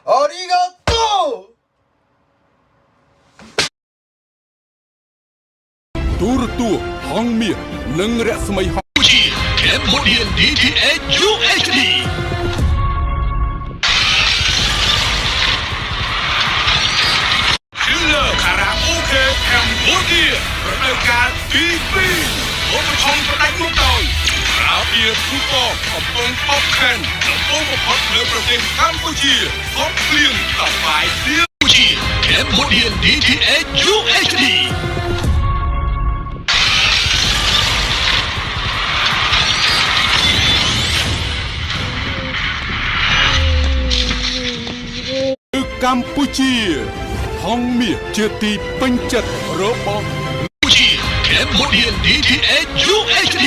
ありがとうទូរទស្សន៍ហងមាសនិងរស្មីហងជា Cambodia DTH UHD Killer Karaoke Cambodia រដូវកាលទី2ឧបត្ថម្ភផ្ដាច់មុខដោយរាបៀទូកកំពុងអបខានដំបូងបំផុតនៅប្រទេសកម្ពុជាអបភ្លៀងតបាយទៀងជា Cambodia DTH UHDកម្ពុជាហងមាសជាទីពេញចិត្តរបស់កម្ពុជា Cambodia DTH UHD